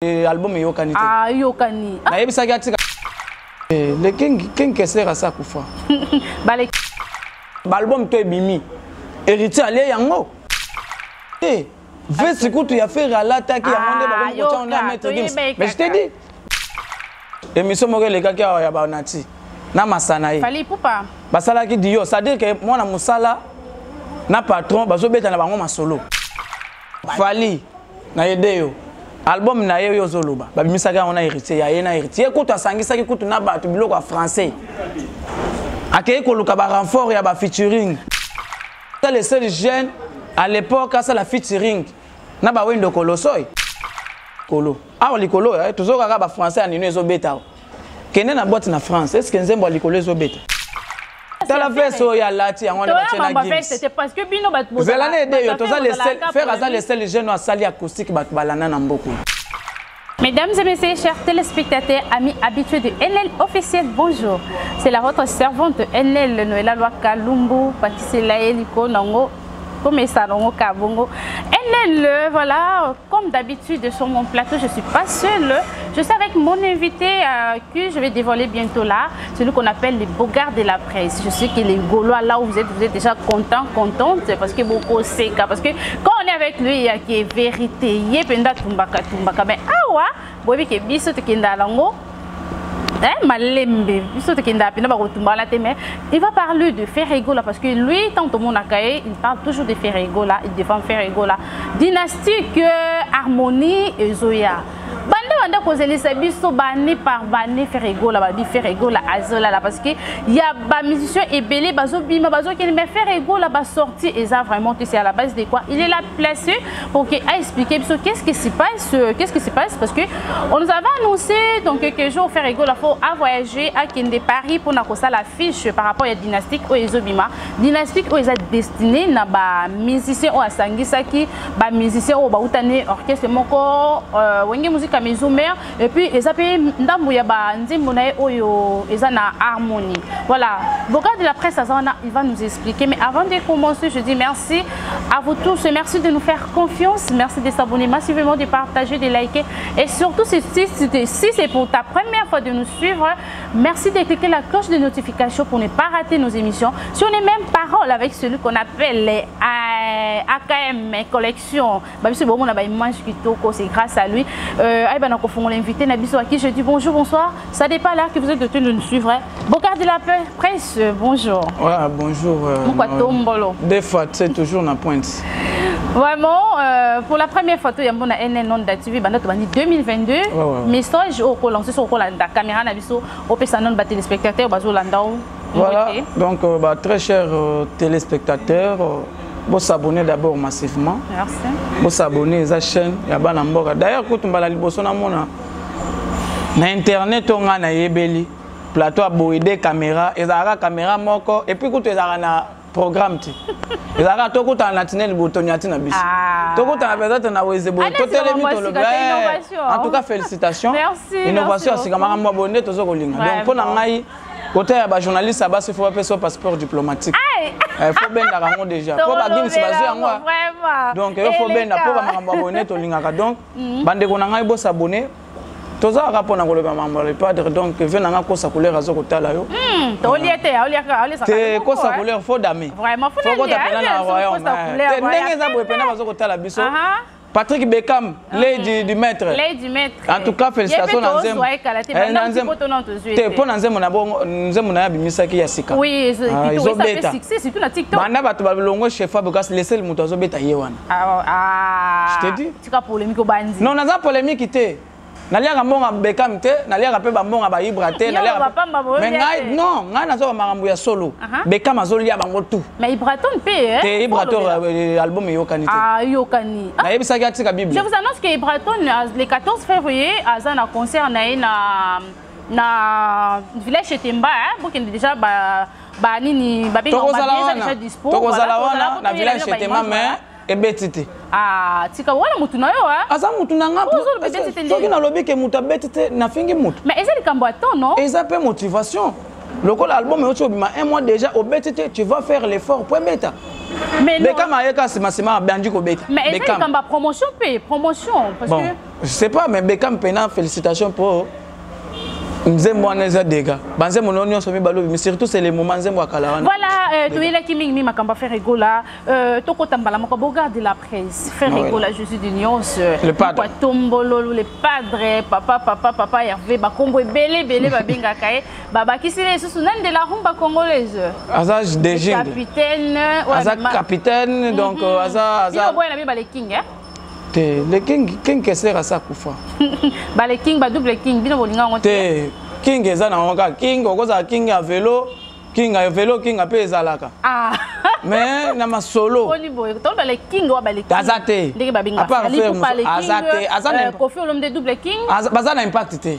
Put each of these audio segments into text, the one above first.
album yokani te. Ah yokani. Na yebisa ki atika le king kesera sa kufa. Bale Album to ebimi. Héritier ale yango. Eh, vesi kutu ya faire alata ki ya monde ba ko on a mettre Gims. Mais je t'ai dit. Émission moko le gars ki ya ba nati. Na masana ye. Fali poupa. Basala ki dio, ça dire que moi na musala na patron bazo beta na bango masolo. Fali na yedeyo. Album na yo zoloba. Babimisaka on a héritier ya ye na héritier. Écoute asangisa ki kutu na ba biloko ya français. Akeye ko luka ba renfort ya ba featuring. Ça les seuls jeunes à l'époque ça la featuring. Na ba wendo kolosoy. Kolo. Ah likolo toujours kaka ba français anino ezo beta. Kene na boîte na France. Est-ce que nzembo likolo ezo beta? Ça la fait so ya lati yango na batena Gims. C'était parce que bino bat boza. Zelane de yo toza les seuls faire ça les seuls jeunes à sali acoustique bat balana na mboko. Mesdames et messieurs, chers téléspectateurs, amis habitués de NL officiel, bonjour. C'est la votre servante NL Noëlla Loi Kalumbu, Patisela Eliko Nango, comme ça Nango Kabongo. NL, voilà, comme d'habitude sur mon plateau, je ne suis pas seule. Je suis avec mon invité que je vais dévoiler bientôt là, celui qu'on appelle les bogards de la presse. Je sais que les Gaulois, là où vous êtes déjà contente, parce que beaucoup c'est parce que quand on est avec lui, il y a qui est vérité, il y a penda tumbaka, mais ah ouais, bobi ke biso te kenda lango. Malembe, il va parler de Ferrego là parce que lui, tant que mon accueil, il parle toujours de Ferrego là, il défend Ferrego là. Dynastique, Harmonie et Zoya. Banda posé sabiso bani par bani Ferrego là, badi Ferrego là, Azola là parce que il y a des musiciens et belé bazo bima bazo qui mais Ferrego là bas sorti et ça vraiment c'est à la base de quoi il est là placé pour qu'il expliquer qu'est-ce qui se passe parce que on nous avait annoncé donc quelques jours Ferrego là faut à voyager à Kende Paris pour na kosa la fiche par rapport à Dynastique ou Ezobima Dynastique où ils a destiné na ba musicien ou à Sangisaki ba musicien ou ba utane orchestre moko wenge musique et puis ils appellent Ndambuya ba nzimbo na oyo ezana Harmonie. Voilà, Bogards de la presse il va nous expliquer mais avant de commencer, je dis merci à vous tous, merci de nous faire confiance, merci de s'abonner massivement, de partager, de liker et surtout si c'est pour ta première fois de nous suivre, merci de cliquer la cloche de notification pour ne pas rater nos émissions. Si on est même parole avec celui qu'on appelle les AKM collection, c'est grâce à lui. On l'invité Nabiso à qui je dis bonjour, bonsoir. Ça dépend là que vous êtes de nous suivre. Bogards de la presse, bonjour. Ouais, bonjour. Des fois, c'est toujours la pointe. Vraiment, pour la première photo, il y a un NN non d'activé, 2022. Message au lancé sur la caméra Nabiso, au Pessanon, téléspectateurs, Bazolandao. Voilà, donc très chers téléspectateurs. Vous s'abonner d'abord massivement. Merci. Vous s'abonner à la chaîne. D'ailleurs, quand on va na internet, on a un plateau à boïder caméra, et la caméra moko et puis quand on a un programme. Et là, tout le temps, le bouton en tout cas, félicitations. Merci. Innovation, c'est comme un abonné, tout ça. Donc, pour côté des journalistes, il faut faire son passeport diplomatique. Il faut bien l'avoir déjà. Pour la Gims, donc il faut bien abonné. Donc, bande qu'on a s'abonner. Tout ça rapport à le padre. Donc, venez à cause de couleur à ce côté là. C'est cause de couleur faut d'ami. Vraiment, faut Patrick Beckham, Lady du maître. En tout cas, félicitations à Nzem. Pour Nzem, on a bimisa qui yasika. Oui, ils ont fait succès, c'est tout na TikTok. Bana batu balongo chef parce que laisser le moto zo beta yewana. Je te dis. Tu as polémique au bandi. Non, naza polémique té. Nalia mbonga Beckham té, nalia pe ba mbonga ba Ibra té, nalia. Mais ngai non, ngai nazo makambo ya solo. Beckham azolia bango tout. Mais Ibraton pe té Ibraton album yokani té. Ah yokani. Na yebisa ki atika Bible. Je vous annonce que Ibraton le 14 février a un concert na village Chetemba pour qu'il déjà ba nini ba bien déjà dispo. Tokozala na village Chetemba mais ebetite. Ah, tika wana mutu na yo hein? Asa mutu na ngapo. Soki na lobi ke mutu betite na fingi mutu. Mais eza likambo ato non? Eza pe motivation. Le album est un mois déjà au betite, tu vas faire l'effort pour mettre. Mais non. Beckham a été massivement bandi ko beta. Mais est-ce que comme promotion parce bon, que je sais pas mais Beckham pena félicitations pour Nzembo aneza dégâts. Banzembo non nyonso mi balobi mais surtout c'est les moments Nzembo akala wana. Voilà, tu es là qui mingi makamba faire rigola. Toko tambala moko regarde la presse. Faire rigola je suis d'union. Le padre. Tombolo le padre, papa Hervé ba Congo belé ba benga kae. Baba kisile susu nan de la rumba congolaise. Aza de jingle. Capitaine. Aza capitaine donc aza. Yo boy na ba le king hein. Le king que sert à ça kufa. Ba le king ba double king bino bolinga ngote. King eza na onga king okoza king a vélo king a pe ezalaka. Ah. Mais na masolo. Oni boy to ba le king wa ba le king. Azate. Ndenge ba binga. Azate azate. Kofi l'homme de double king. Baza na impact te.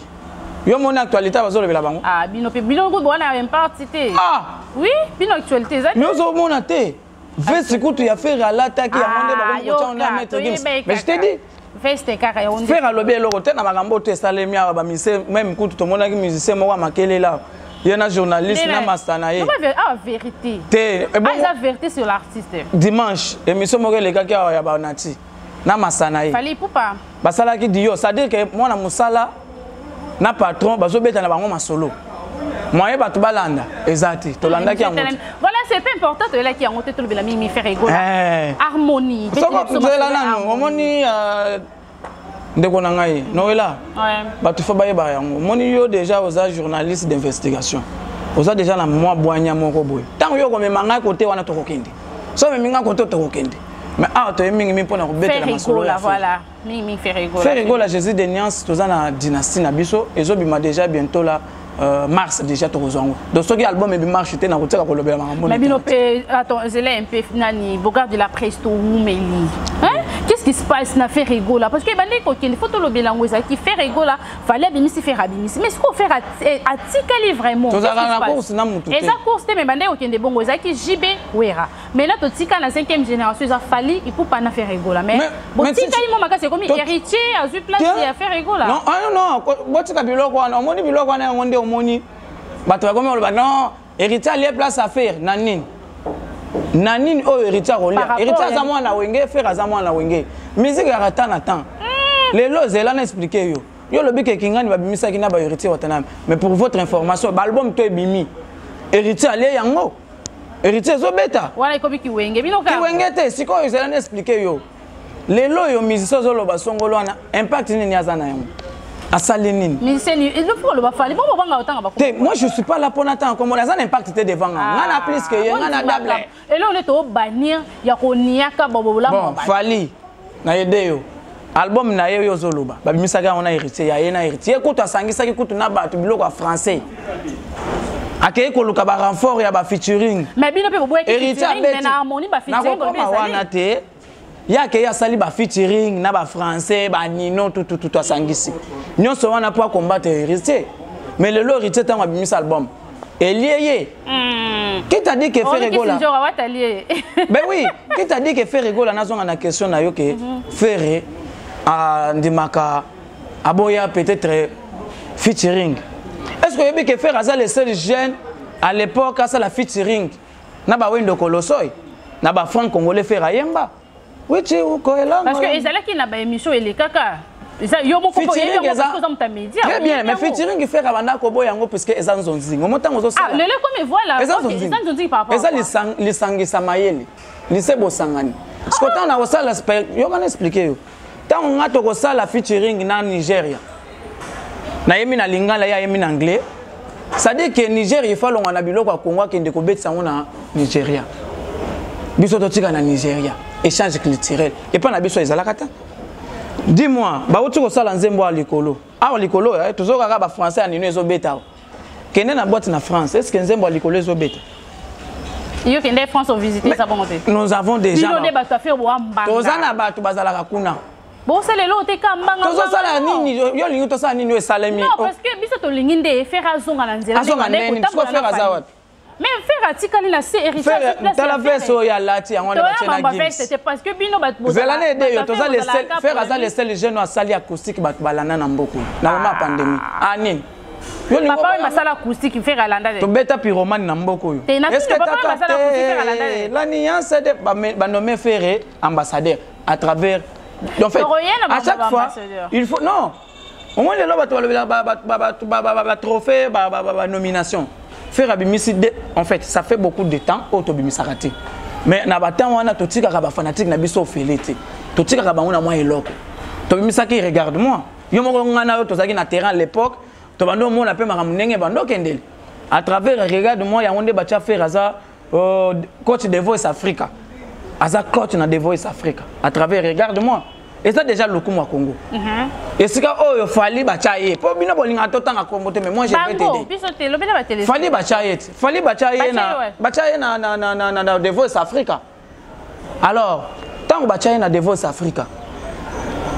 Yo mon actualité bazo lobela bango. Ah bino go bona impact te. Ah. Oui, bino actualité ezali. Nous zo mona te. Veste kutu ya faire à l'attaque ya monde ba ko tcha mettre games. Mais je te dis Veste kaka ya onde. Faire à lobby eloko te na makambo te salemi ya ba musicien même kutu to mona ki musicien mo wa makele là. Yena journaliste na master na ye. Ah vérité. Te bon. Ah vérité sur l'artiste. Dimanche émission mo le kaka ya ba nati. Na master na ye. Fallait poupa. Basala ki dio, ça dire que moi na musala na patron bazo beta na bango masolo. Moi ba to balanda ezati to landa ki yango. Voilà, c'est pas important to là qui yango te to bela mi faire rigola. Harmonie. So ko zela nanu omoni ndeko na ngai noela. Ouais. Ba to fa ba yeba yango. Omoni yo déjà aux journalistes d'investigation. Oza déjà na moi boanya moko boy. Tant yo ko me manga côté wana to kokende. So me minga côté to kokende. Mais ah to mingi mi pona ko beta na masolo. Voilà. Mi faire rigola. Faire rigola Jésus de Niance to za na dynastie na biso ezo bima déjà bientôt là. Mars déjà to kozango donc ce qui album et marche était na koteka ko lobela makambo mais bino pe attends zela un peu nani bogard de la presse to umeli hein qu'est-ce qui se passe na faire rigola parce que bandi ko kende photo lobela ngo qui fait rigola fallait bimisi faire abimisi mais ce qu'on faire atikali vraiment to za na course na mutu et ça course te mais bandi ko kende bongo za qui JB wera mais là to tika na 5e génération ça fallait il faut pas na faire rigola mais bon tikali mo makase comme héritier a eu place à faire rigola non non botika biloko wana omoni biloko wana ngonde omoni bato ba komi non héritier lié place à faire nanine o héritier rolia héritier za mwana wenge faire za mwana wenge musique ya rata na temps lelo zela na expliquer yo lobi ke kingani ba bimisa kina ba héritier watana mais pour votre information ba album to ebimi héritier lié yango héritier zo beta wala ikobi ki wenge bino ka ki wenge te siko zela na expliquer yo lelo yo musicien zo loba songolo wana impact nini azana yango. Asalinine. Mais c'est il faut le bafali. Bon banga autant ba. Moi je suis pas là pour n'attendre comme on a un impact devant. On a plus que on a double. Et là on est au bannir ya ko niaka bobola. Bon, fali na yedeyo. Album na yo zoloba. Ba bimisaka on a héritier ya yena héritier. Écoute asangisa ki kutu na ba tu biloko français. Akeye ko luka ba renfort ya ba featuring. Mais bino pe bobo featuring na harmonie ba featuring ko be wana te. Yake ya sali ba featuring na ba français ba nino tout asangisi. Nyonso wana pour combattre héritier. Mais le héritier tant abimisa album. Et lié. Qui t'a dit que faire rigola? Ben oui, qui t'a dit que faire rigola na zonga na question na yo que faire a ndimaka aboya peut-être featuring. Est-ce que you que faire ça les seuls jeunes à l'époque ça la featuring na ba wendo kolosoy na ba franc congolais faire ayemba. Oui, tu cohérent. Parce que ezala qui na ba émission ele kaka. Yo mo ko très bien, mais featuring qui fait abanda ko boyango parce que ezan zonzi. Ngo motango zo sala. Ah, le comme voilà. Ezan zonzi par rapport. Eza lisangi samayeli. Lise bo sangani. Parce que tant na ko sala yo kana expliquer yo. Tant on a to ko sala featuring na Nigeria. Na yemi na lingala ya yemi na anglais. Ça dit que Nigeria il faut longa na biloko ya Congo kende ko betisa na Nigeria. Biso to tika na Nigeria. Échange culturel. Et pas na biso ezala kata. Dis-moi, ba otu ko sala nzembo alikolo. Ah alikolo, toujours kaka ba français anino ezo beta. Kende na boîte na France, est-ce que nzembo alikolo ezo beta? Yo kende France au visiter ça bon côté. Nous avons déjà. Bino de bato faire bo ambanga. Tozana bato bazala kuna. Bon c'est lelo te ka mbanga. Tozo sala nini yo lingi to sala nini esalemi. Non parce que biso to lingi nde faire azonga na nzela. Azonga nini ko faire azawat. Mais faire atikali na c'est héritier place. Tala faire so ya lati yango na bachena gims. C'était parce que bino bat bo. Zelane de yo toza les faire aza les seuls jeunes à sali acoustique bat balana na mboko. Na mama pandémie. Ah nini? Papa il masala acoustique il fait Galanda. To beta pyromane na mboko yo. Est-ce que papa masala acoustique fait Galanda? La nuance de ba nommer Ferré ambassadeur à travers. En fait, à chaque fois, il faut non. Au moins les lois ba trophée ba nomination. Faire abimisi en fait, ça fait beaucoup de temps autobimisa raté. Mais na battant wana to tika ba fanatique na biso felete. To tika ba mona moi eloko. To bimisa qui regarde moi. Yo moko ngana yo to zaki na terrain à l'époque. To bando mo na pe makamnenge bando kendel. À travers regarde moi ya onde bacha faire aza coach de Voice Africa. Aza coach na de Voice Africa. À travers regarde moi. Et ça déjà le coup moi Congo. Et c'est quand oh fallait bachaye. Pour bino bolinga totanga Congo mais moi je vais t'aider. Fallait bachaye na de Voice Africa. Alors, tant bachaye na de Voice Africa.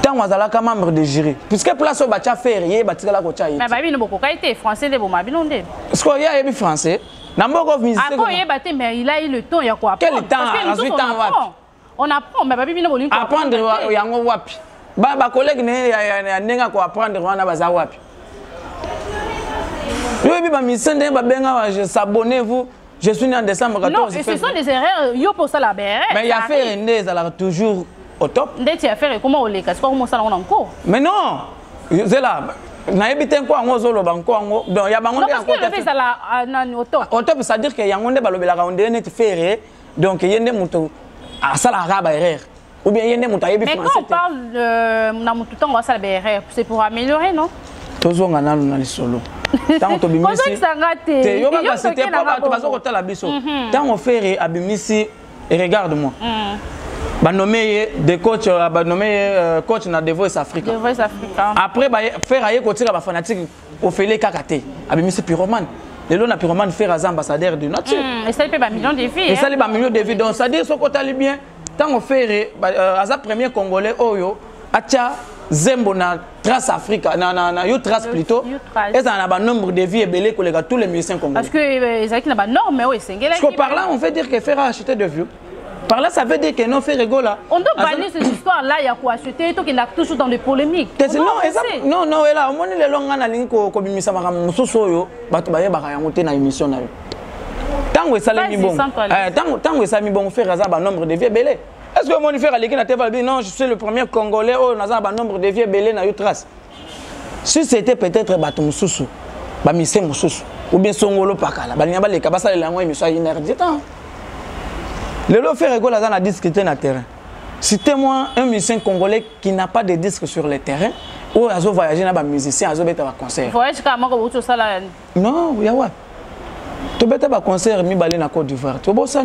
Tant wazalaka membre de jury. Puisque place au bacha faire yé batikala ko chaye. Mais babi no boko été français de boma bilonde. Est-ce qu'il y a yebi français? Na mboko musicien. Ako yé baté mais il a eu le temps ya quoi apprendre. Quel temps? Ensuite temps wapi? On apprend, mais babi bino bolingo apprendre yango wapi. Ba collègue ne ya nenga ko apprendre wana baza wapi. Yo bi ba misende ba benga s'abonnez-vous. Je suis né en décembre 14. Non, et ce sont des erreurs yo pour ça la BR. Mais il y a fait Ndé ça toujours au top. Ndé tu as fait comment on les casse pas comment ça on encore. Mais non. C'est là. Na ebité ko ngo zolo banko ngo donc ya bango ndé encore. Parce que ça la au top. Au top ça dire que yango ndé balobela ondé net faire donc yende muto à ça la raba erreur. Ou bien yende muto yebi français. Mais quand on parle na muto temps ça la BR, c'est pour améliorer non? Tozonga na na solo. Tant to bimisi. Te yo ba c'était pas tu vas au la biso. Tant on fait abimisi et regarde-moi. Ba nommé des coachs ba nommé coach na The Voice Africa. The Voice Africa. Après ba faire aye côté ba fanatique au félé kakate. Abimisi pyromane. Les lots na pyromane faire as ambassadeur de nature. Et ça fait ba millions de vies. Et ça les ba millions de vies. Donc ça dit so côté bien tant on fait as premier congolais oyo acha Zembo na Trace Africa, na You Trace plutôt. Et ça a un nombre de vies belé que tous les musiciens congolais. Parce que les qui n'a norme, mais oui, c'est parce que par là, on fait dire que faire acheter de vues. Par là, ça veut dire que non fait rigolo là. On doit bannir cette histoire là, il y a quoi acheter, tout qui n'a toujours dans des polémiques. Non, non, là, au moins les longs na ligne ko bimisa makam mususo yo, batu baye baka yangote na émission na yo. Tango ça mi bon. Tango ça mi bon faire un nombre de vies belé. Est-ce que mon frère a l'équipe n'a dit non, je suis le premier Congolais, oh, nous avons un nombre de vieux belés dans une trace. Si c'était peut-être Batum Soussou, Bamise Moussous, ou bien Songolo Pakala, Banyaba les Kabasa et Langoy, mais soyez énergique. Le lot fait rigolo dans la discuter dans le terrain. Citez-moi un musicien congolais qui n'a pas de disque sur le terrain, ou a voyagé dans un musicien, a été à un concert. Voyage quand même, ça là. Non, il y a quoi? Tu as été à un concert, mi balé dans Côte d'Ivoire. Tu as beau ça?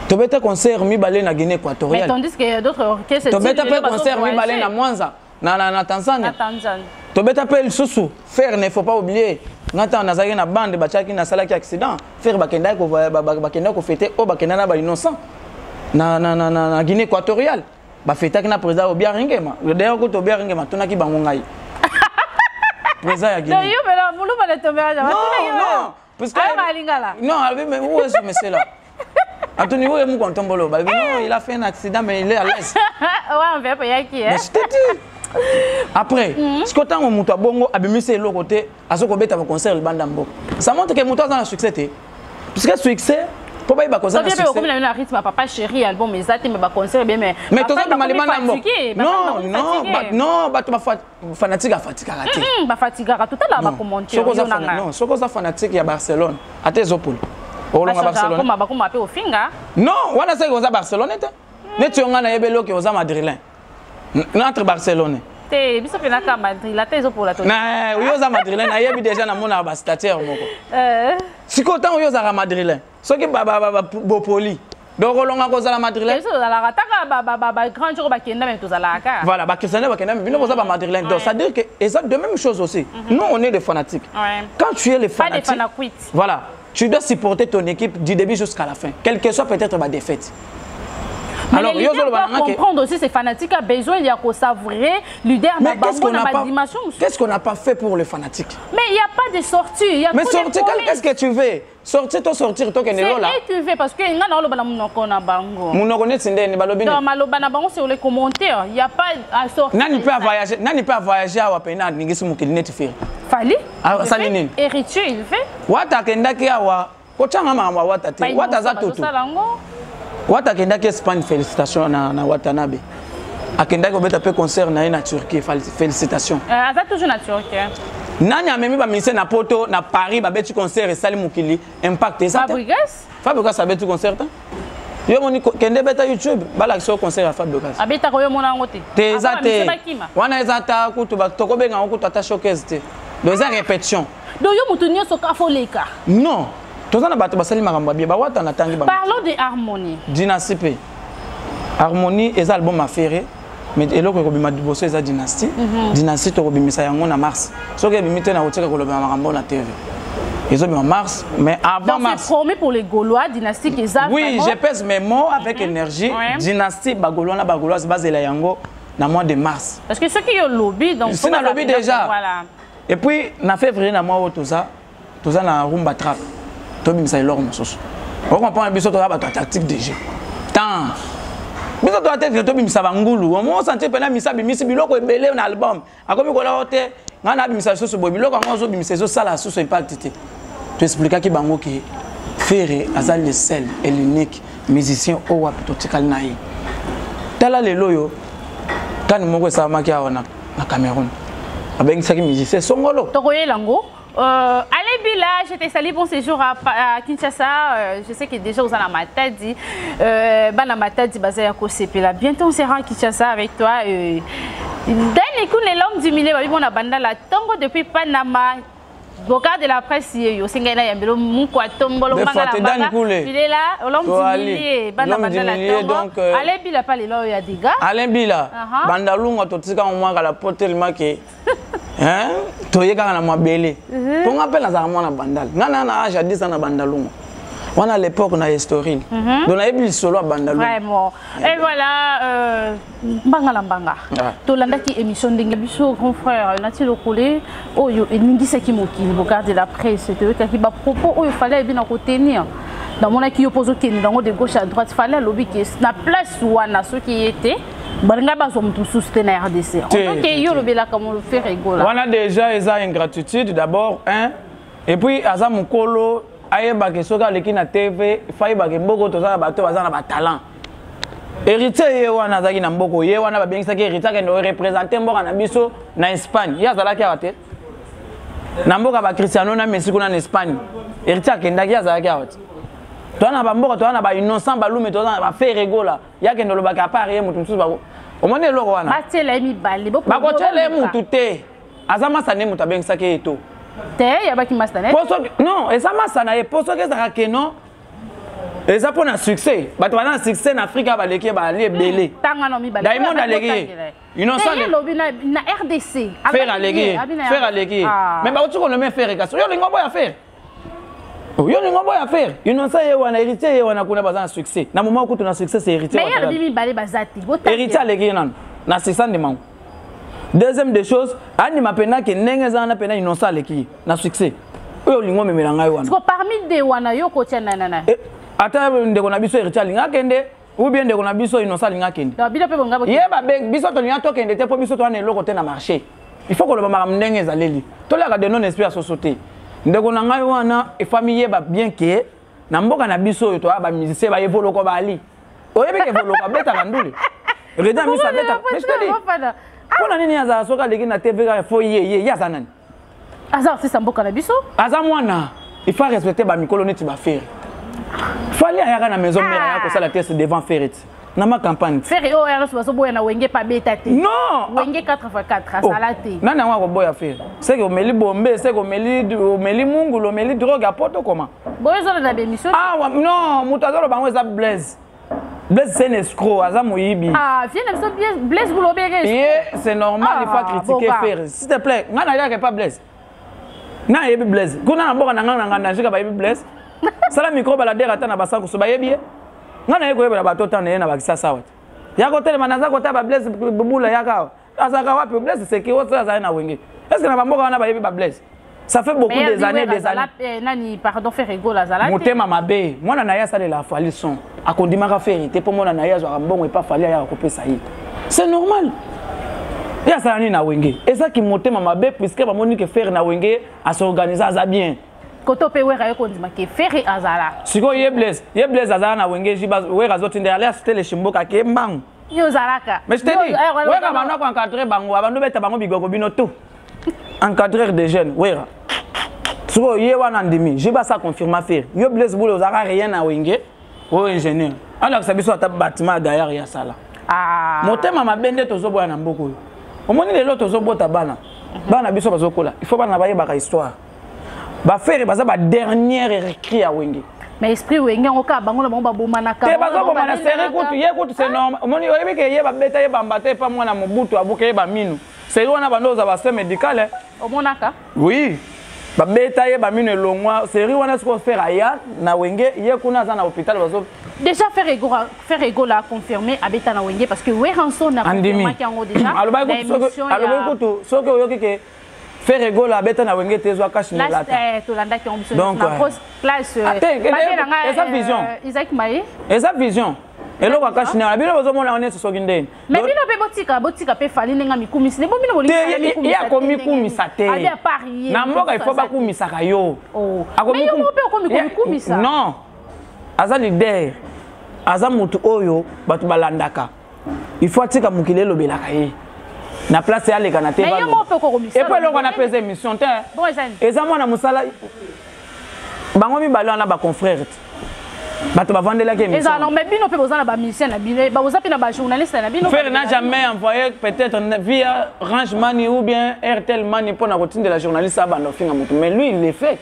Tu as un concert mi balé na Guinée équatoriale. Mais tandis qu'il y a d'autres orchestres. Tu as un concert mi balé na Mwanza, na Tanzanie. Tu as un Soussou. Faire, il ne faut pas oublier. Quand on a une bande qui a un accident, faire bakenda ko fêter au bakenda na ba innocent. Na Guinée équatoriale. Ba fêter na président Obia Ringema. D'ailleurs ko Obia Ringema tuna ki bango ngai. Président ya Guinée. Non. Parce que non, mais où est ce monsieur là? À ton niveau, il a fait un accident, mais il est à l'aise. Ouais, on va pas y aller. Mais je t'ai dit. Après, ce que tu as dit, bongo, abimissé l'autre côté, à ce qu'on a concert le bandambo. Ça montre que Mouta a un succès. Parce que succès, pour pas y concert. Comme il a un rythme, papa chéri, album, mais ça, mais concert bien, mais. Mais tu as mal non, tu es fanatique à fatigue. Fatigue à tout à l'heure, commenter. Non, ce que tu fanatique à Barcelone, à tes opoules. Barcelone. Non, on a dit que Barcelone. Tu as dit que Madrilène. Notre Barcelone. Tu as dit que Madrid, la thèse pour la tournée. Non, oui, aux Madrilènes, il y a déjà un ambassadeur. Si tu as dit Madrilène, ce qui est Bopoli. Donc, on a dit Madrilène. Voilà, Madrilène. Donc, ça veut dire que c'est la même chose aussi. Nous, on est des fanatiques. Quand tu es les fanatiques, voilà. Tu dois supporter ton équipe du début jusqu'à la fin, quelle que soit peut-être ma défaite. Mais alors, les leaders doivent comprendre aussi ces fanatiques ont besoin de savourer leader dans la dimension. Qu'est-ce qu'on n'a pas fait pour les fanatiques? Mais il n'y a pas de sortie. Mais sortir, qu'est-ce que tu veux? Sortir, toi, toi, que c'est là. Tu veux parce que il y a dans le bango. C'est les commentaires. Il n'y a pas à sortir. Nani peut voyager à Wapena, Ningismu Kilnet faire. Fali. Asali nini? Héritier il fait. Wata kendaki awa. Kochanga mama wata te. Wata za tutu. Wata kendaki Espagne, félicitations na Watanabe. Akendaki obeta pe concert na Turquie, félicitations. Aza toujours na Turquie. Nani amemi ba ministère na Poto na Paris ba beti concert et sali mukili impact ça. Fabrigas a beti concert. Yo moni kende beta YouTube bala so concert à Fabrigas. Abeta ko yo mona ngote. Te ezate. Wana ezata kutu ba tokobenga okutu ata showcase te. Donc ça répétition. Donc yo mutu nyoso ka foleka. Non. Tozana bato basali makambo bien ba wata na tangi ba. Parlons de Harmonie. Dynastie P. Harmonie est album affairé. Mais eloko ko bima diboso eza Dynastie. Dynastie to ko bimisa yango na mars. Soki bimite na otika ko lobema makambo na TV. Ils ont mis en mars, mais avant donc mars. C'est promis pour les Gaulois, Dynastie qui est oui, je pèse mes mots avec énergie. Dynastie Bagolois, c'est basé la Yango dans le mois de mars. Parce que ceux qui ont lobby, donc c'est dans le lobby déjà. Voilà. Et puis, en février, dans le mois tout ça, na rumba trap. Tout le monde s'est l'or mosos. On comprend un bisou la tactique de jeu. Tant. Bisou la tête de Tobim Savangulu. On sentait pendant Misabi Biloko belé un album. A comme on hote, on a bimisa sur Biloko, on a bimisa sur la sous impact. Tu expliques que bango qui Ferré azal le seul et l'unique musicien au wap totikal naï. Tala le loyo quand moko sa makia na Cameroun. Avec ça qui musicien songolo. Tokoye lango. Allez Bila, je te salue, bon séjour à Kinshasa. Je sais que déjà vous en avez matadi. Bana matadi basé à Kosepela. Bientôt on sera à Kinshasa avec toi. Dernier coup les langues du milieu, on a banda la tango depuis Panama. Boca de la presse, yo singena yambelo mukwa tombolo mangala banga. Il est là, l'homme du milieu, banda banda la tango. Alain Bila pas les lois ya diga. Alain Bila, banda lunga totika mwanga la potelma ke. Hein? Toyeka na mabele. Pour appel na za mwana bandal. Ngana na âge 10 ans na bandalunga. On a l'époque na historique. Donc na ebil solo bandalunga. Vraiment. Et voilà mbanga mbanga. Tolanda ki émission ndenge biso grand frère Nati Lokole oyo eningi ki mokili bogarde la presse te ki ba propos oyo fallait bien retenir. Dans mon qui oppose au dans de gauche à droite fallait lobby qui na place wana ceux qui étaient balinga bazo mutu soutenir RDC. En tant que yo lobela comme le fait rigoler. On a déjà eza ingratitude d'abord un et puis aza mukolo ayeba ke soka leki na TV faiba ke mboko tozala bato bazana ba talent. Héritier ye wana zaki na mboko ye wana ba bengisa ke héritier ke no représenter mboka na biso na Espagne. Ya zala ki awate. Na mboka ba Cristiano na Messi kuna na Espagne. Héritier kendaki ya zala ki awate. Toana ba mboka toana ba innocent balume toana ba fait rigola. Ya ke ndolo ba ka parier mutu msusu ba. Omone loko wana. Ba tele mi bali boko. Ba ko tele mutu te. Azama sane mutu bengisa ke eto. Te ya ba ki masane. Non, et ça m'a sanaye poso ke za ke non. Et ça pour un succès. Bah tu as un succès en Afrique à baleki ba aller belé. Tanga no mi bali. Diamond aleki. Innocent na RDC. Faire aleki. Faire aleki. Mais ba tu connais faire kaso. Yo lingo boya faire. Yo lingo boya faire. Innocent ye wana héritier ye wana kuna baza un succès. Na moment où tu as un succès c'est héritier. Mais ya bi mi bali bazati. Héritier aleki nan. Na 600 de mangu. Deuxième des choses, ani mapena ke ndenge za na pena innocent aleki. Na succès. Oyo lingo memela ngai wana. Parce que parmi des wana yo ko tia nana. Ata ndeko na biso héritier linga kende ou bien ndeko na biso innocent linga kende. Donc bila pe bonga bo. Yeba biso to linga to kende te po biso to na eloko te na marché. Il faut que le mama ndenge ezaleli. To la de non esprit à société. Ndeko na ngai wana e famille yeba bien ke na mboka na biso yo to ba musicien ba evoloko ba ali. Oyebi ke evoloko beta kanduli. Reda mi sa beta. Mais je te dis. Pona nini aza soka leki na TV ka fo ye ya zanani. Aza c'est mboka na biso. Aza mwana. Il faut respecter ba mikolo neti ba faire. Fallait aller à la maison mère ya ko sala test devant Ferret. Na ma campagne. Ferret o ya so boya na wenge pa beta te. Non. Wenge 4x4 asala te. Nana wa ko boya faire. C'est que omeli bombe, c'est que omeli mungu, omeli drogue à poto comment? Boya zo na bémission. Ah non, mutazolo bango za Blaise. Blaise c'est un escroc, aza moyibi. Ah, viens ça Blaise vous l'obérer. C'est normal, il faut critiquer Ferret. S'il te plaît, ngana ya ke pas Blaise. Na yebi Blaise. Kuna na boka na ngana na jika ba yebi Blaise. Sala micro balader ata na basango so bayebi ngana yeko yeba bato tana na bakisa sawa yako tele manaza ko ta ba Blaise bubula yaka azaka wapi Blaise c'est que wotsa za na wenge est-ce que na bamboka wana bayebi ba Blaise ça fait beaucoup des années nani pardon faire rigoler azala motema mabe mwana na ya sala la fali son akondima ka faire te po mwana na ya zo mbongo e pas fali ya ko pesa yi c'est normal Ya ça ni na wenge. Et ça qui monte ma mabe puisque ba moni que faire na wenge à s'organiser ça bien. Koto pe wera ko ndima ke faire azala. Siko ye blaze azala na wenge jiba wera zotinde aller c'était les chimboka ke mbang. Yo zalaka. Mais je te dis, wera bana ko encadrer bango, abando beta bango bigogo bino tout. Encadrer des jeunes, wera. Siko ye wana ndimi, jiba ça confirme faire. Yo blaze boule ozaka rien na wenge. O ingénieur. Alors que ça biso ata bâtiment derrière ya sala. Ah. Motema mabende tozoboya na mboko. Omoni lelo tozobota bana. Bana biso bazokola. Il faut bana bayeba ka histoire. Ba faire baza ba dernière écrit à wenge. Mais esprit wenge ngoka bango na bango babomanaka. Te bazo bomana série kutu ye kutu c'est normal. Omoni oyebi ke ye ba beta ye ba mbate pa mwana mobutu abuke ye ba minu. C'est wana bando za ba soin médical. Omonaka? Oui. Ba beta ye ba minu elongwa série wana siko faire aya na wenge ye kuna za na hôpital bazo. Déjà faire ego la confirmé à beta na wenge parce que Weranso n'a confirmé qu'il y a déjà. Alors écoute, ce que oyoki ke faire ego la beta na wenge tezo cash ni lata. To landa ki ambition na grosse place. Esa vision. Isaac Maye. Esa vision. Elo kwa cash ni la bino bozo mona oneso sogindeni. Mais bino pe botika pe fali nenga mikumisi. Ne bomino boli. Ya komi kumisa te. Abi a parier. Na mboka il faut ba kumisa ka yo. Oh. Mais yo mo pe kumisa. Non. Aza leader. Aza mutu oyo batu balandaka. Il faut atika mukile lobelaka ye. Na place ya leka na te ba. Et puis là on a pesé mission te. Bon ezani. Eza mwana musala bango mi balana ba confrère. Bato ba vandela ke mission. Eza non mais bino pe bozana ba mission na bino ba ozapi na ba journaliste na bino. Frère n'a jamais envoyé peut-être via Range Money ou bien RTL Money pour la routine de la journaliste à Bandofinga mutu. Mais lui il le fait.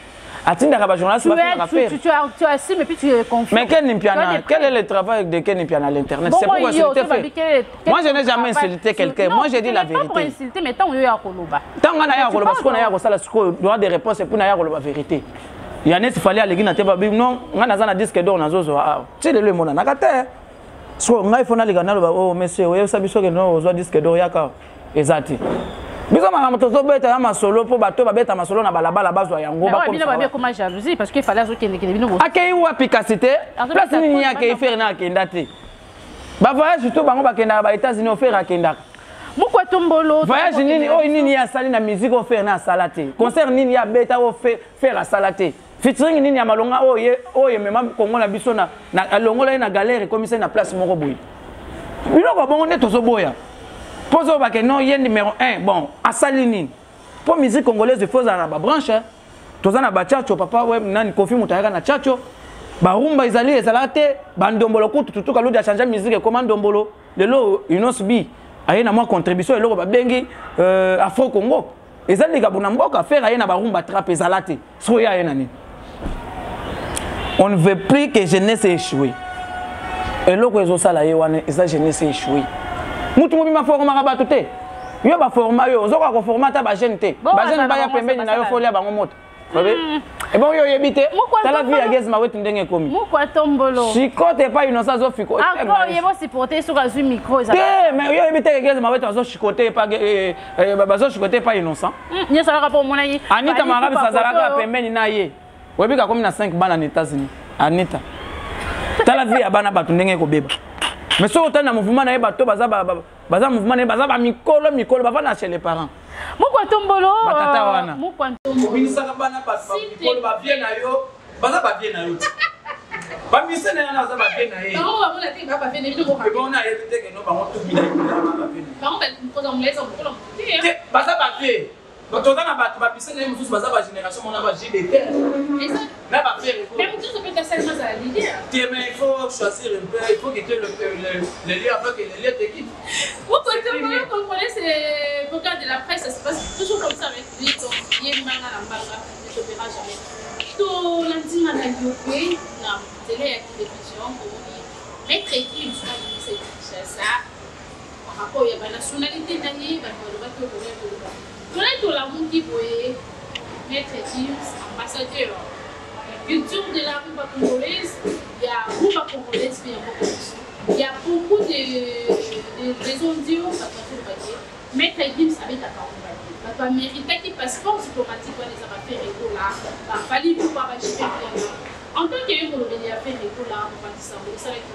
Atindaka ba journaliste ba faire. Tu assumes et puis tu confies. Mais quel est le travail de Ken Nimpiana à l'internet? C'est pourquoi c'était fait. Moi je n'ai jamais insulté quelqu'un. Moi j'ai dit la vérité. Pas pour insulter mais tant yo ya koloba. Tant on a ya koloba parce qu'on a ya kosala siko droit de réponse pour na ya koloba vérité. Il y en a qui fallait aller na te ba non, on a na disque d'or na zozo. Tu le mona na kata. So ngai fona liga na loba oh monsieur, oyo sabiso ke no ozo disque d'or yaka. Ezati. Biso mama tozo beta ya masolo po bato babeta masolo na balabala bazwa yango ba comme ça. Bino comme jalousie parce qu'il fallait azokende bino. Akei wa efficacité. Place nini ya ke faire na kenda te. Ba voyage surtout bango bakenda ba États-Unis offert akenda. Mukwa tombolo. Voyage nini o nini ya sali na musique offert na salate. Concert nini ya beta offert la salate. Featuring nini ya malonga oye mema Kongo na biso na longola na galère comme ça na place moko boui. Bino ko bongo ne tozo boya. Poso ba que non y numéro 1 bon asali nini. Pour musique congolaise il faut na ba branche. Tozana ba chacho papa we nani Kofi Mutayaka na chacho. Ba rumba izali ezalate bandombolo kutu tutuka lodi a changer musique comme ndombolo. Lelo inosbi aye na moi contribution eloko ba bengi Afro Congo. Ezali ka bona mboka faire aye na ba rumba trap ezalate. So ya aye nani. On ne veut plus que jeunesse échouer. Eloko ezosala ye wana eza jeunesse échouer. Mutu mobima forma ba tuté. Yo ba forma yo ozoka ko formata ba jeune té. Ba jeune ba ya pembeni na yo folia bango moto. Et bon yo yebité. Tala vie ya gez ma wetu ndenge komi. Mukwa tombolo. Chikote pa innocent zo fiko. Encore yebo supporter sur azu micro ça. Mais yo yebité gez ma wetu zo chikote pa bazo chikote pa innocent. Ni ça rapport mon ayi. Anita Marabi Sazaraka pembeni na ye. Webika komi na 5 bana na États-Unis. Anita. Tala vie ya bana batu ndenge ko beba. Mais si on a un mouvement, baza mouvement, baza mikolo, bavana chez les parents. Mukwa tombolo. Batata wana. Mukwa tombolo. Binisaka bana mikolo ba bien na yo, baza ba bien na yo. Ba misene na baza ba bien na ye. Non, on a dit ba bien na yo. Bon na éviter que no ba on tout bila ba bien. Par contre, nous on laisse on baza ba bien. Donc on a ba misene mususu baza ba génération on a ba JDT. Exact. Mais ba faire. Mais vous ça peut être seulement à l'idée. Mais il faut choisir un peu, il faut que tu le lieu avec les lieux d'équipe. Vous comprenez comprenez c'est le cas de la presse ça se passe toujours comme ça avec lui donc il manga na mbanga ne t'opéra jamais. To lundi na yopé na télé à télévision pour mettre équipe sur ça par rapport à la nationalité d'année va te connaître tout la monde qui voyait mettre équipe ambassadeur. Culture de la rumba congolaise, il y a rumba congolaise qui est beaucoup. Il y a beaucoup de raisons d'eux, ça peut être paquet. Maître Gims avec la rumba. Tu as mérité qui passeport diplomatique pour les affaires écoles là. Il a fallu pour pas acheter bien. En tant que les affaires écoles là, on va dire ça. Ça va être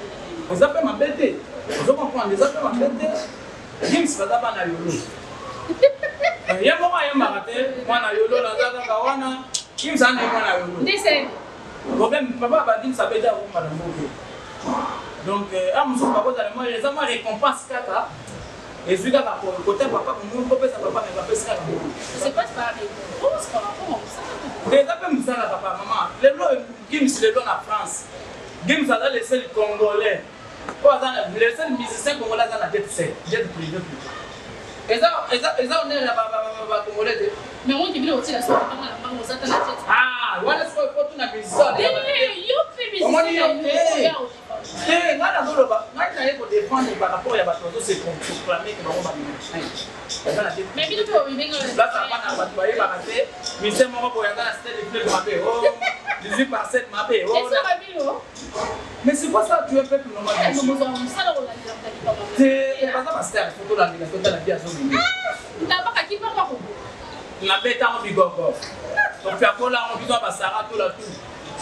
les affaires m'embêtent. Vous comprenez, les affaires m'embêtent. Gims va d'abord na yolo. ye moko ayembaka te mwana yolo naza kaka wana kimsa na ye mwana yolo problème papa badimisa beta komba na mboke donc amosuku bakozala mo eza mwa récompense kaka ezwi kaka côté papa kopesa papa me bapesi kaka eza mpe mosala papa mama lelo gimsi lelo na France gimsi aza le seul congolais po aza le seul musicien congolais aza na jet privé eza honneur ya bacongolais te mais on dit bien aussi la soirée maman la maman osata na jet wana sikoyo po tuna musicien ngai nazoloba ngai naye kodefendre par rapport ya bato bazose proclame ke bango bana bato bayebaka te mise moko boye aza na stade de fleuve mabe 18 par 7 mabe mais c'est quoi ça tu es peuple normal baza bastar fotolandela totala bi azomini nabetango bigogo topiakolango biso basara tola tu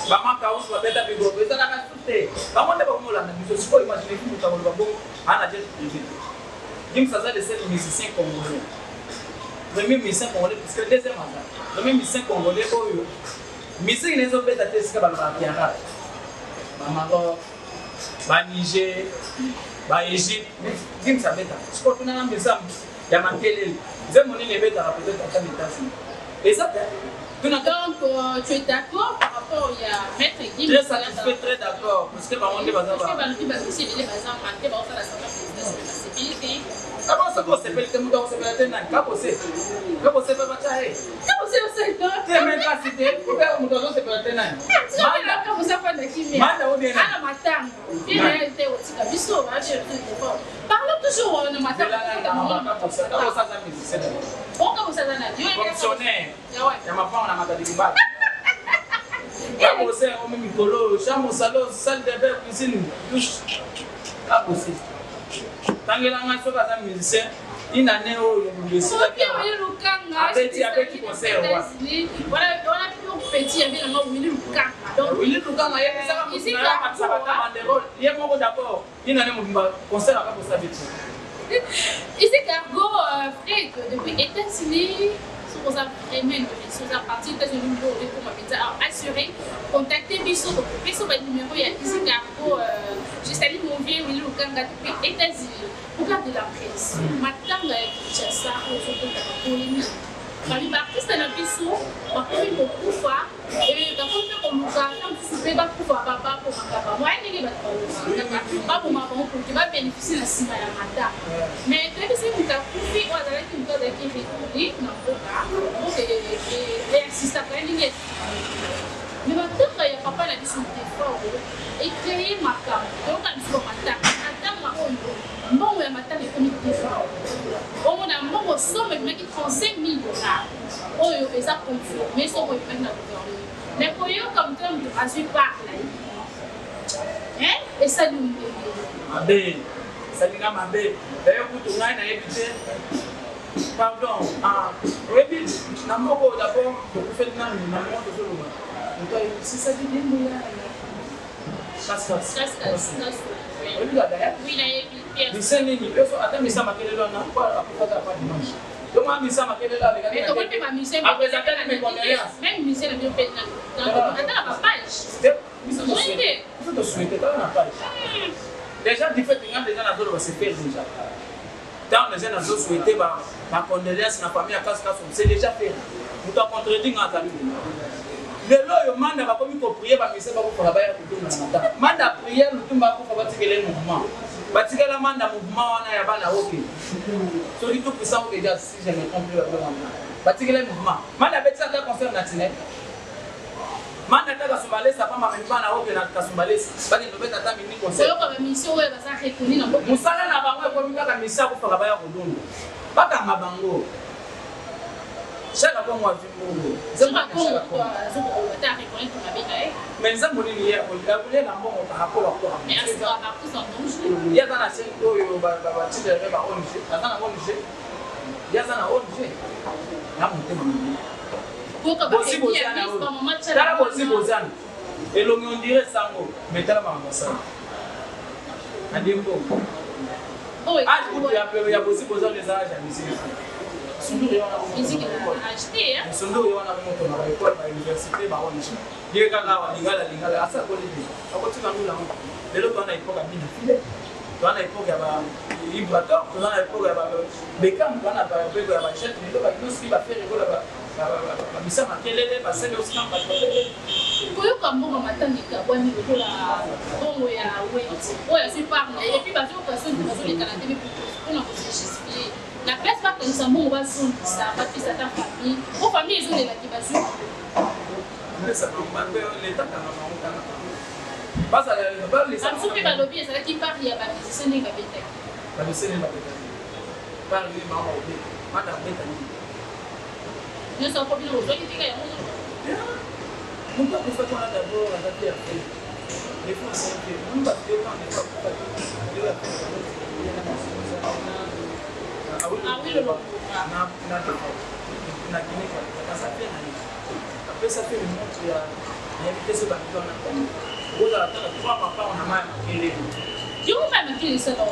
bamaka usu babeta bigogo ezalaka su te bango nde bakomolanda biso sikoyo imagine ki moto akoloba bongo ana jet privé Gims aza le seul musicien congolais premier musicien congolais puisque deuxième aza premier musicien congolais oyo misiki na ezobeta te esika balobaka kiara bamaroc baniger baegypte Gims abeta sikoyo tunana mbisa ya makelele nze monene ebetaka peut-être ata États-Unis eza te. Donc, tu es d'accord par rapport à Maître Gims? Très satisfait, très d'accord. Parce que on est basé à Comment ça va s'appeler que nous devons s'appeler un cabossé? Cabossé va pas chaher. Cabossé au secteur. Tu es même pas cité. Pourquoi nous devons s'appeler un? Manda cabossé pas de qui mais. Manda au bien. À la matin. Il est au tika biso va chercher des efforts. Parlons toujours au matin. Cabossé ça musicien. Bon cabossé ça na. Fonctionnaire. Ya ma femme on a maté du bas. Cabossé au même colo, chambre salon, salle de bain, cuisine, douche. Cabossé. Tangela nga soka za musicien ina neo yobesila apeti concert wa voilà on a plus petit avec le nom Willy Lukanga donc Willy Lukanga yebisa ka musicien akabata banderole ye moko d'accord ina ne mobimba concert akakosa biti ici Cargo Fred depuis États-Unis sur sa vraiment sur sa partie États-Unis pour assurer contacter biso ba numéro ya ici Cargo je salue mon vieux Willy Lukanga depuis États-Unis pour de la presse matanga ya Kinshasa ozokota polémique bali baartiste na biso bakomi kokufa bakomi mpe koluka ntango mosusu mpe bakufa babakomaka bango aye ndenge bato babomaka bango pour ke babénéficie na nsima ya matanga mais toyebisi moto akufi oyo azalaki moto azalaki récoli na mboka donc eassistaka ye ndenge mais matanga ya papa na biso defort ecréye makambo toyoka biso matanga matanga oyo mbongo ya matanga ekomi defort omona mbongo somme ebimaki 35 000 $. Oyo eza confirmé somo ebimaki na gouvernement mais koyoka moto ya moto azwi parla esali mabe esalinga mabe dayo kutu ngai nayebi te pardon oyebi na moko d'abord tokufeti nani na moko tozoloba moto ayebisisaki ndembo ya Lisa nini peso ata misa makelelo na kwa akufata pa dimanche. Donc ma misa makelelo avec mais comment peut ma misa après ça mes condoléances même misa na bio pe na la page misa to souhaiter na page déjà du fait que déjà na zolo va se faire déjà dans les gens na zolo souhaiter ba condoléances na famille à casse c'est déjà fait nous a contredit ngata lui lelo yo manda bakomi ko prier ba misa ba ko ba ya kuduna na mata manda prier lutumba ko ba tikele mouvement batikela manda mouvement wana ya bana oke soki tout puissant que déjà si je me trompe batikela mouvement manda betisa ta concert national manda ta kasumbalesa pa mama bana oke na kasumbalesa bani ndobeta ta mini concert yo ka mission oyo baza rekoni na mboka musala na bango ko mika misa ko fa ba ya kuduna baka mabango chaque fois moi je me mais ça mon hier on a voulu la mort par rapport à quoi mais est-ce que à partir sans danger il y a dans la scène oyo ba tire ba ONG azana ONG il y a dans la ONG na monte mami bosi bozana tala bosi bozana elongi on dirait sango mais tala mama ça adimbo oh ah il y a bosi bozana les âges à musique Sondour est en musique acheté hein. Sondour est en moto na école na université ba on chez. Dieu kaka lingala asa ko libi. Akoti ka mula. Lelo to na époque abina file. To na époque ya ba Ibrator, to na époque ya ba Beckham, to na ba époque ya ba Chet, lelo ba nous qui va faire rigolo ba bisa makelele ba sele aussi na ba tolele. Koyo kambo matandika bwani lokola bongo ya weight. Oya si parle et puis bazo personne qui bazo les Canadiens pour na justifier. La place pas comme ça mon bazo ça pas puis ça ta famille. Vos familles ils ont les qui bazo. Mais ça va l'état quand même. Pas ça les ça soupe ba lobby ça qui parle ya ba musicien ni kabete. Ba musicien ni kabete. Parle lui maman obi. Madame Betani. Nous sommes pas bien aujourd'hui qui gagne. Nous pas faire quoi d'abord à la après. Les fois c'est que nous pas faire quand on est pas ah oui le na Guinée quoi ça fait après ça fait le monde il y a invité ce bateau on a comme vous à la trois papa on a mal et tu vous pas mettre ça là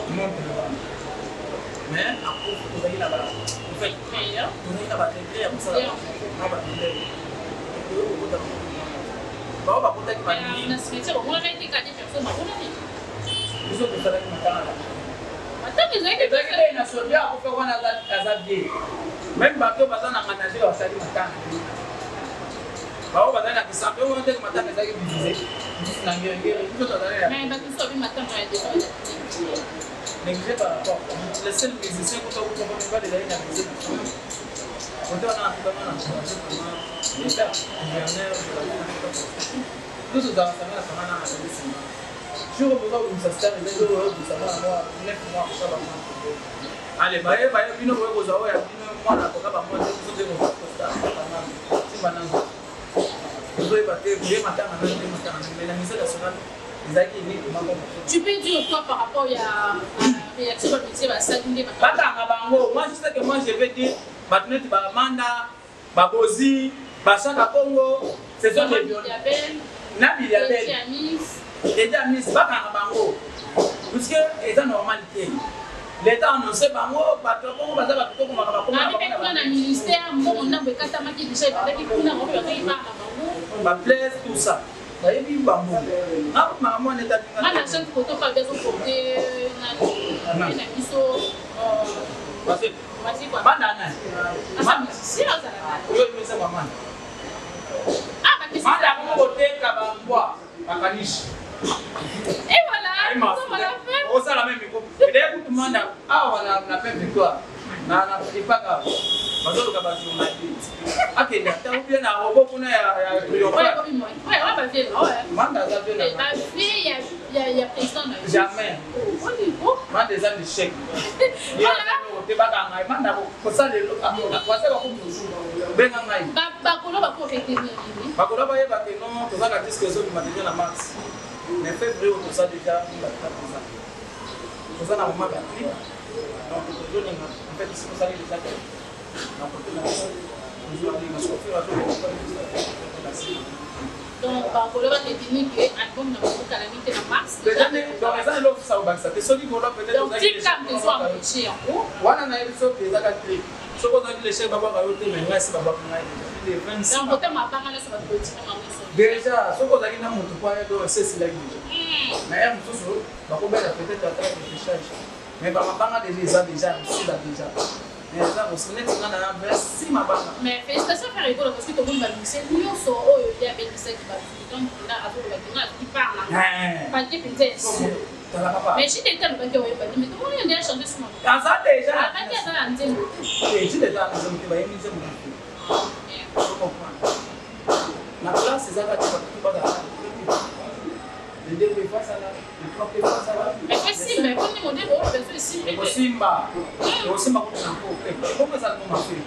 mais après vous allez là-bas vous faites meilleur vous allez là-bas très comme ça on va Bawa bakuta kipani. Na sikia kwa mwana eti kaje personne bakuna ni. Hizo tutala kimatana. Mataki zaidi ile inasodia kwa kwa na azabie. Même bato bazana manager wa sali matana. Bawa bazana kisambe wao ndio matana zake bizize. Na ngere hizo tutala. Mais batu so bi matana ya déjà. Négligé par rapport. Les seuls musiciens qui sont au pas de la musique. On doit en apprendre à les faire. Tout ce dans sa main à la semaine. Je reprends une star et les autres ça va moi 9 mois ça va moi. Allez, baye bino wewe uzao ya bino mwana kwa kama mmoja zote ni star. Si bananza. Ndio ibate bien matana na ndio matana. Mais la musique nationale Isaki ni mambo. Tu peux dire quoi par rapport à réaction de monsieur Bassadine Bata bango, moi je sais que moi je vais dire Batnet ba Manda, ba Bozi, ba Saka Congo, c'est ça les violons. Nabi Yabel. Déjà Miss Baka bango. Parce que c'est normalité. L'État annoncé bango, ba Congo ba Saka Congo ba Congo. Avec le ministère, mon nom est Katamaki déjà avec une on peut rien par bango. Ba place tout ça. Ba yebi bango. Na maman on est à Mana chaque photo pas besoin porter na biso parce que vas-y quoi. Bandana. Asa si ça là. Yo mesa maman. Ah ba kisi. Manda ko côté kabambwa akanishi. Et voilà. On va la faire. On ça la même micro. Et d'ailleurs tout le monde ah voilà na peine victoire. Na ipaka. Bazolo kabazi unajiti. Akenda taubia na robo kuna ya Ouais, on va faire. Ouais. Manda za bien. Ma fille il y a président. Jamais. On dit quoi? Manda des amis chèque. Voilà. Te baka ngai manda ko ça le amona. Kwase ba ko musu. Benga ngai. Ba kolo ba ko fêter ni. Ba ko ba yeba que non, to za disque zo matériel na mars. Mais février on ça déjà on va faire ça. To za na mama ba clip. Donc to donner en fait c'est ça les attaques. Donc, par contre, on va te dire que l'album n'a pas calamité en mars. Donc, type comme des soirs embauchés en haut. Voilà, on a eu ce que les actrices. Ce qu'on a dit, les chefs, mais là, c'est pas les 26. Donc, côté ma parole, ça va te retirer ma maison. Déjà, ce qu'on a dit, on ne peut pas aller c'est la guide. Mais elle, tout ça, peut-être à travers les recherches. Mais ma parole, déjà, c'est déjà. Mais félicitations faire rigolo parce que tout le monde va nous dire nous sommes il y a des qui va donc là avec qui parle pas qui peut mais si tu es tellement que mais tout le monde a déjà chanté ce moment ça déjà pas qu'il y a dans l'antenne et tu déjà dans une qui va émettre la classe c'est ça qui va le début face à la le propre face à la mais si mais quand on dit bon c'est si mais simba on simba comme ça comment ça comment fait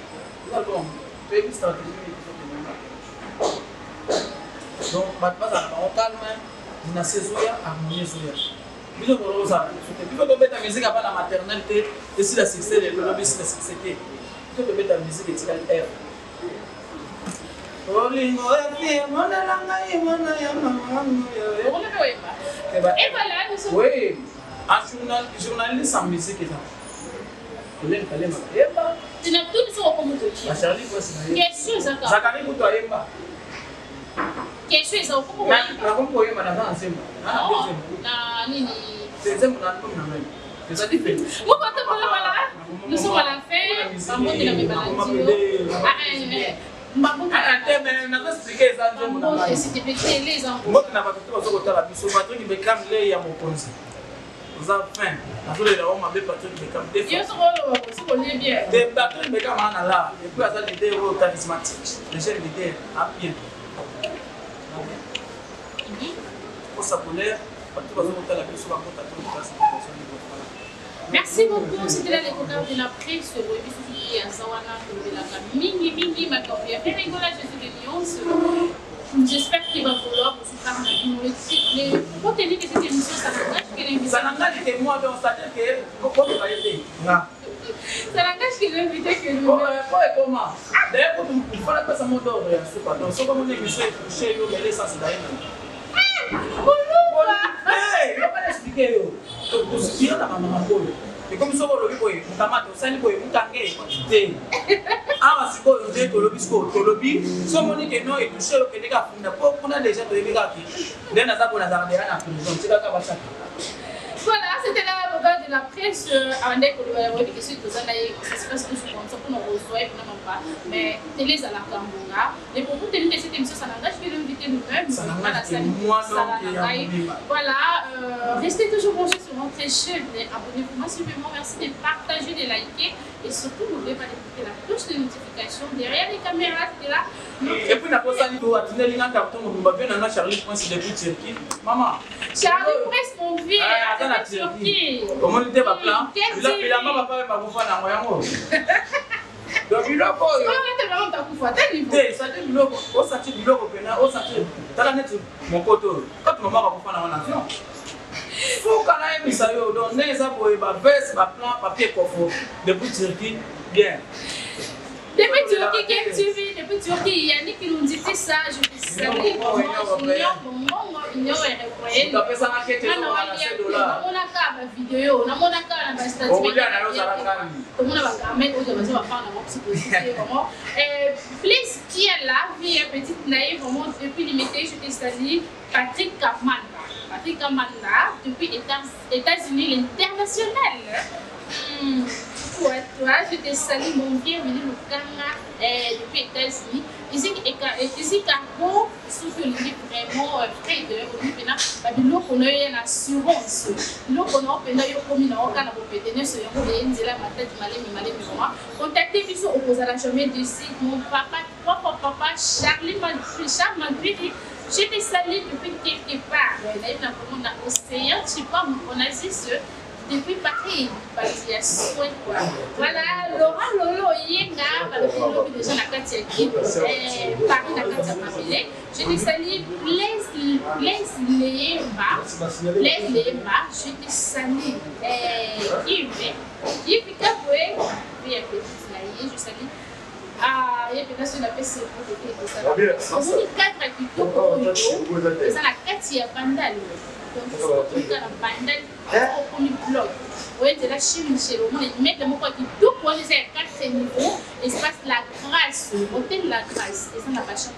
ça bon c'est stratégie donc maintenant ça on calme na saison ya harmonieuse ya biso ko rosa biso ko beta musique avant la maternité et si la succès le lobby c'est la succès biso ko beta musique etikali air Olingo efi mona langa imona ya mama yo. On le voit pas. Et voilà, nous sommes. Oui. Un journaliste en musique est là. Il est allé ma. Tu n'as tout sur comment te dire. Charlie, quoi, c'est Question, ça. Zakari, pour toi, Yemba. Question, ça. Comment on y madame ensemble. C'est ça, mon album. C'est ça, tu fais. Voilà. Nous sommes à la fin. Maman, tu n'as même pas mais on a expliqué ça. S'il te plaît, les enfants. Moi, tu n'as pas tout le temps. Patrick Bekam, il y a mon conseil. Vous avez faim. Vous avez Patrick Bekam. Des Patrick Bekam en là. Et puis, ça, l'idée charismatique. Les jeunes l'idée à bien. Pour sa colère, merci beaucoup. C'était là les contents de la presse. J'espère qu'il va falloir que vous parlez de contenu de cette émission. Ça n'engage que moi, mais on s'attend que ça n'engage que l'invité que nous. Comment? D'ailleurs, il faut la personne à mon dos. Donc, si on est émission chez vous, mais ça, c'est d'ailleurs. Hey, il va pas l'expliquer. Il y a un maman. Et comme ça, on le dit, on t'a maté, on s'est dit, on t'a gagné. Ah, c'est quoi, on dit, on lobby, on lobby. Si on dit que non, et tout seul, que les gars, on a déjà de gars qui. Dès que on a gardé un peu, c'est là qu'on va chaque. Voilà, c'était l'avocat de la presse. André Koulibaly, qui est tout ça, ça se passe tout sur compte, ça pour nous reçoit, vraiment pas. Mais télé à la Camboura. Les propos tenus de cette émission, ça n'engage que l'invité nous-mêmes. Ça n'engage que moi, voilà, restez toujours branchés sur notre chaîne. Abonnez-vous massivement. Merci de partager, de liker. Et surtout, n'oubliez pas d'écouter la cloche de notification derrière les caméras. Là. Et puis, n'a pas ça du tout. Attendez, il y a un carton, on va bien dans Charlie Prince depuis Turquie. Maman. Charlie Prince, mon vieux. Comment il était pas plan? Il a pris la main, papa, et ma bouffon à moyen mot. Donc, il a pas. Ça dit, il a sorti du logo, au sorti. T'as la net, mon coteau. Quand maman va bouffon à mon avion. Faut qu'on aille mis ça, donc, n'est ça pour ma veste, ma plan, papier, coffre. Depuis Turquie, bien. Depuis Turquie, quel TV, depuis Turquie, Yannick qui nous dit ça, je te salue. Union européenne. Tu appelles ça la quête de $. On a qu'à ma vidéo, on a qu'à ma statue. On a mettre aux hommes, on va faire un psychologie. Please, qui est là, vie petite naïve, vraiment depuis limité, je te salue. Patrick Kamanda. Patrick Kamanda, depuis États-Unis, l'international. Toi, je te salue, mon vieux, depuis États-Unis. Ici, Cargo, surtout le livre vraiment près de l'eau qu'on a une assurance. L'eau qu'on a commis dans le cas de contactez-vous au Posada jamais de site. Mon papa, papa, Charlie Madrid. Je te salue depuis quelque part. On a océan, tu vois, on a dit depuis Paris, voilà, Laurent Lolo Yenga, le déjà la Katia qui Paris la Katia Mamélé. Je te salue Blaise Léemba, je te salue Yves Kaboué, je salue. Ah, il y a des nations qui sont appelées ça. On dit 4 plutôt, c'est ça la Katia Bandal. Donc, c'est la Bandal. Au blog. Oui, c'est la Chine chez le monde. Mettre le mot qui tout pour les 4 niveaux. Espace la grâce, hôtel la grâce. Et ça n'a pas changé.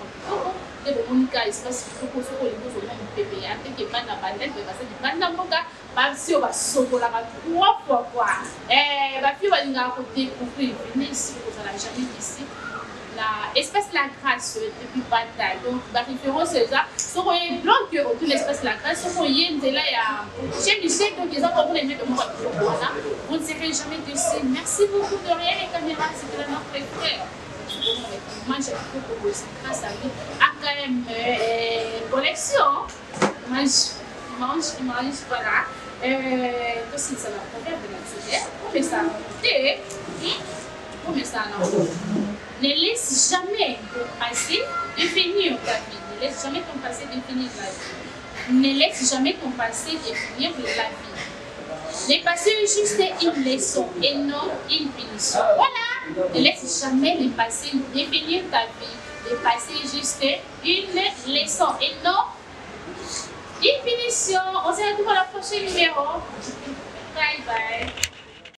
Et le Monica, espace qui faut sur les deux au monde PPA. Après que Banda Bandel, mais passer du Banda Moka, pas si on va sauver la 3 fois quoi. Eh, ma fille va nous découvrir. Venez ici, vous n'allez jamais ici. Espèce la grâce depuis bataille. Donc, la référence c'est ça. Si on est blanc que autour de l'espèce la grâce, si on est là, il y a chez Michel, donc ils ont compris les de moi. Vous ne serez jamais dessus. Merci beaucoup de rien les caméras, c'était notre frère. Moi, j'ai beaucoup de grâce à lui. AKM collection. Mange, voilà. Aussi, ça va faire de la sujet. Comme ça, comme ça, non. Ne laisse jamais ton passé définir ta vie. Ne laisse jamais ton passé définir la vie. Ne laisse jamais ton passé définir la vie. Le passé est juste une leçon et non une punition. Voilà. Ne laisse jamais le passé définir ta vie. Le passé est juste une leçon et non une punition. On se retrouve à la prochaine numéro. Bye bye.